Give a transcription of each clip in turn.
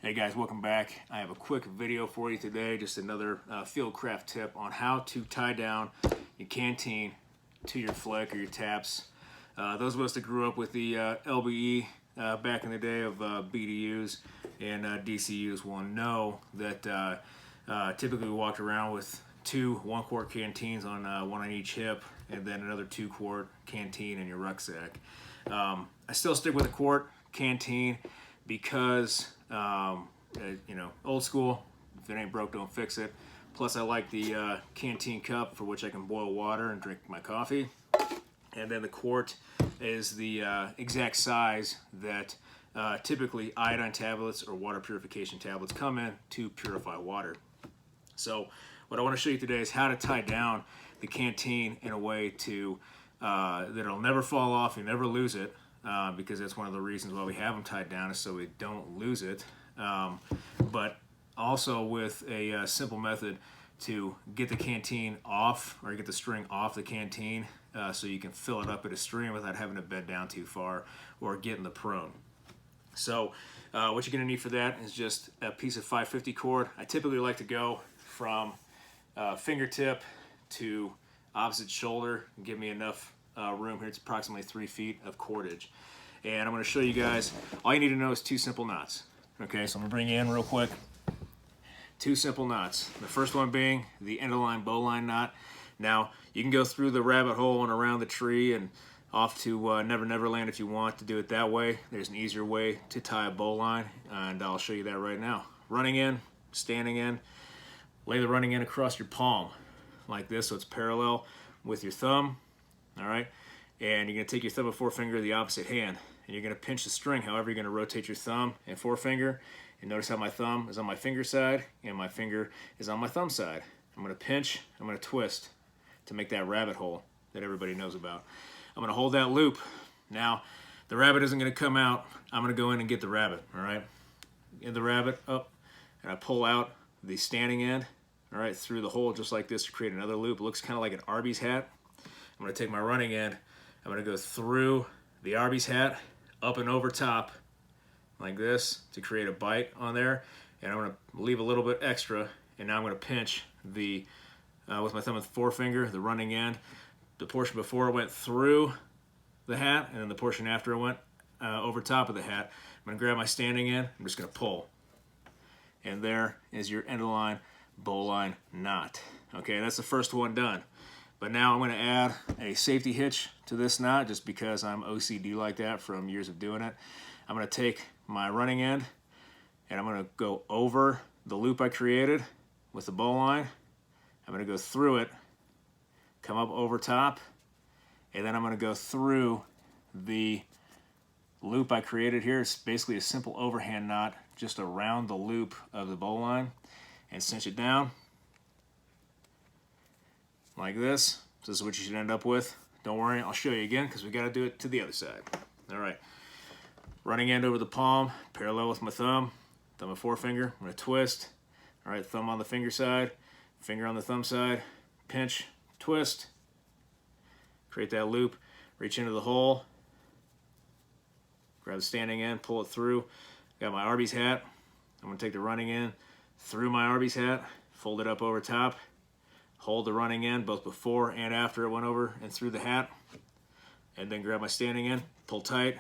Hey guys, welcome back. I have a quick video for you today, just another fieldcraft tip on how to tie down your canteen to your flick or your taps. Those of us that grew up with the LBE back in the day of BDUs and DCUs will know that typically we walked around with two 1-quart canteens on one on each hip and then another 2-quart canteen in your rucksack. I still stick with a quart canteen because old school, if it ain't broke, don't fix it. Plus I like the canteen cup for which I can boil water and drink my coffee. And then the quart is the exact size that typically iodine tablets or water purification tablets come in to purify water. So what I want to show you today is how to tie down the canteen in a way to that it'll never fall off, you never lose it. Because that's one of the reasons why we have them tied down, is so we don't lose it. But also with a simple method to get the canteen off, or get the string off the canteen, so you can fill it up at a stream without having to bend down too far or get in the prone. So what you're going to need for that is just a piece of 550 cord. I typically like to go from fingertip to opposite shoulder and give me enough room here. It's approximately 3 feet of cordage, and I'm going to show you guys. All you need to know is 2 simple knots. Okay, so I'm going to bring you in real quick. 2 simple knots. The first one being the end of line bowline knot. Now you can go through the rabbit hole and around the tree and off to Never Never Land if you want to do it that way. There's an easier way to tie a bowline, and I'll show you that right now. Running in, standing in, lay the running in across your palm like this, so it's parallel with your thumb. All right, and you're going to take your thumb and forefinger the opposite hand, and you're going to pinch the string. However, you're going to rotate your thumb and forefinger, and notice how my thumb is on my finger side and my finger is on my thumb side. I'm going to pinch, I'm going to twist to make that rabbit hole that everybody knows about. I'm going to hold that loop. Now, the rabbit isn't going to come out. I'm going to go in and get the rabbit. All right, get the rabbit up, and I pull out the standing end, all right, through the hole just like this to create another loop. It looks kind of like an Arby's hat. I'm going to take my running end, I'm going to go through the Arby's hat, up and over top, like this, to create a bite on there, and I'm going to leave a little bit extra, and now I'm going to pinch the, with my thumb and forefinger, the running end. The portion before went through the hat, and then the portion after it went over top of the hat. I'm going to grab my standing end, I'm just going to pull. And there is your end of line bowline knot. Okay, that's the first one done. But now I'm going to add a safety hitch to this knot just because I'm OCD like that from years of doing it. I'm going to take my running end and I'm going to go over the loop I created with the bowline. I'm going to go through it, come up over top, and then I'm going to go through the loop I created here. It's basically a simple overhand knot just around the loop of the bowline, and cinch it down like this. This is what you should end up with. Don't worry, I'll show you again because we got to do it to the other side. All right, running end over the palm, parallel with my thumb and forefinger. I'm going to twist. All right, thumb on the finger side, finger on the thumb side, pinch, twist, create that loop, reach into the hole, grab the standing end, pull it through. Got my Arby's hat. I'm going to take the running end through my Arby's hat, fold it up over top, hold the running end both before and after it went over and through the hat, and then grab my standing end, pull tight,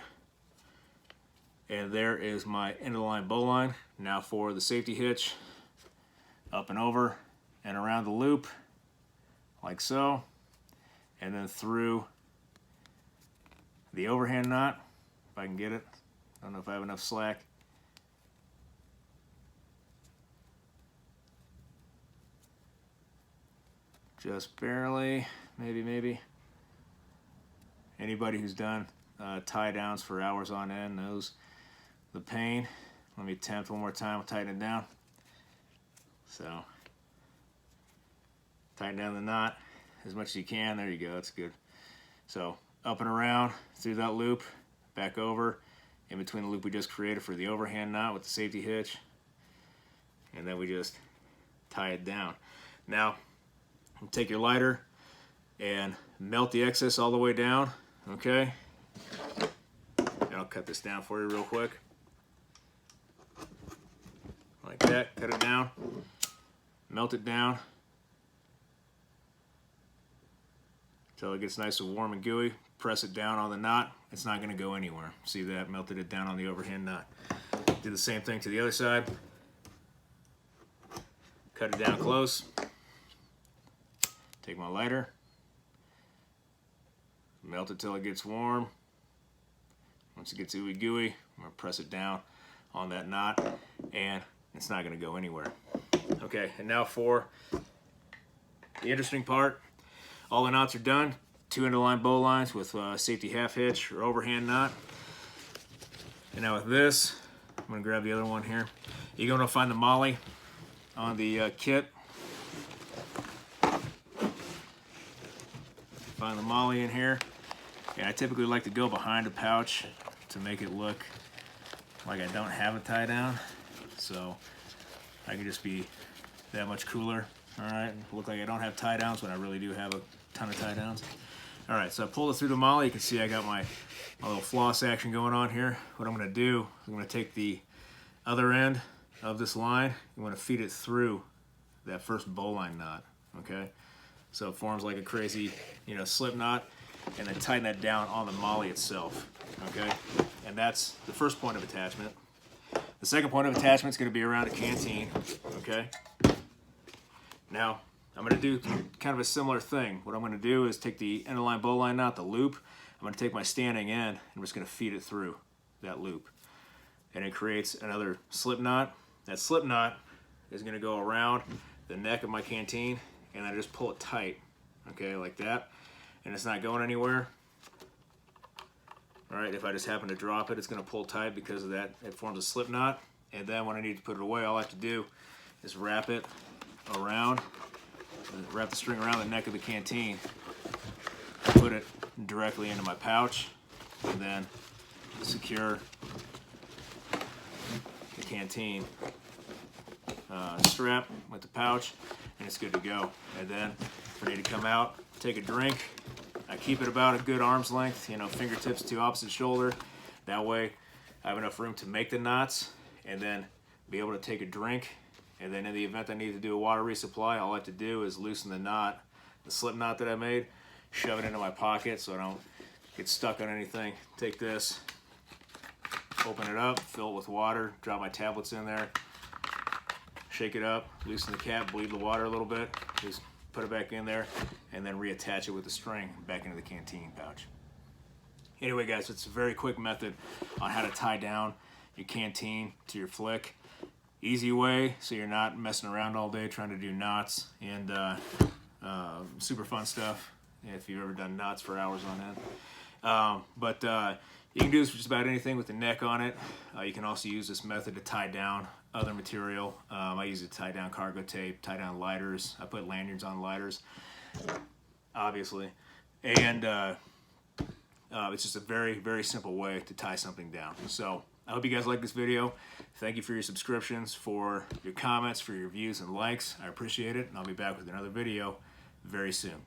and there is my end of the line bowline. Now for the safety hitch, up and over and around the loop like so, and then through the overhand knot, if I can get it. I don't know if I have enough slack. Just barely, maybe. Anybody who's done tie downs for hours on end knows the pain. Let me attempt one more time. I'll tighten it down. So, tighten down the knot as much as you can. There you go, that's good. So, up and around through that loop, back over, in between the loop we just created for the overhand knot with the safety hitch, and then we just tie it down. Now, take your lighter and melt the excess all the way down, okay? And I'll cut this down for you real quick. that, cut it down, melt it down until it gets nice and warm and gooey. Press it down on the knot. It's not going to go anywhere. See that? Melted it down on the overhand knot. Do the same thing to the other side. Cut it down close. Take my lighter. Melt it till it gets warm. Once it gets ooey gooey, I'm going to press it down on that knot, and it's not going to go anywhere. Okay, and now for the interesting part. All the knots are done. 2 end-of-line bowlines with safety half hitch or overhand knot. And now with this, I'm going to grab the other one here. You're going to find the molly on the kit. Find the molly in here. And I typically like to go behind the pouch to make it look like I don't have a tie down. So I can just be that much cooler. All right, look like I don't have tie downs when I really do have a ton of tie downs. All right, so I pulled it through the molly. You can see I got my little floss action going on here. What I'm gonna do, I'm gonna take the other end of this line. I'm gonna feed it through that first bowline knot, okay? So it forms like a crazy, slip knot, and then tighten that down on the molly itself, okay? And that's the first point of attachment. The second point of attachment is gonna be around a canteen, okay? Now, I'm going to do kind of a similar thing. What I'm going to do is take the end-of-line bowline knot, the loop. I'm going to take my standing end, and I'm just going to feed it through that loop. And it creates another slip knot. That slip knot is going to go around the neck of my canteen, and I just pull it tight, okay, like that. And it's not going anywhere. All right, if I just happen to drop it, it's going to pull tight because of that. It forms a slip knot. And then when I need to put it away, all I have to do is wrap it around. Wrap the string around the neck of the canteen, put it directly into my pouch, and then secure the canteen strap with the pouch, and it's good to go. And then if I need to come out, take a drink, I keep it about a good arm's length, fingertips to opposite shoulder. That way I have enough room to make the knots and then be able to take a drink. And then in the event I need to do a water resupply, all I have to do is loosen the knot, the slip knot that I made, shove it into my pocket so I don't get stuck on anything. Take this, open it up, fill it with water, drop my tablets in there, shake it up, loosen the cap, bleed the water a little bit, just put it back in there, and then reattach it with the string back into the canteen pouch. Anyway, guys, it's a very quick method on how to tie down your canteen to your flick. Easy way, so you're not messing around all day trying to do knots and super fun stuff if you've ever done knots for hours on end. You can do this for just about anything with the neck on it. You can also use this method to tie down other material. I use it to tie down cargo tape, tie down lighters. I put lanyards on lighters, obviously. And it's just a very, very simple way to tie something down. So I hope you guys like this video. Thank you for your subscriptions, for your comments, for your views and likes. I appreciate it, and I'll be back with another video very soon.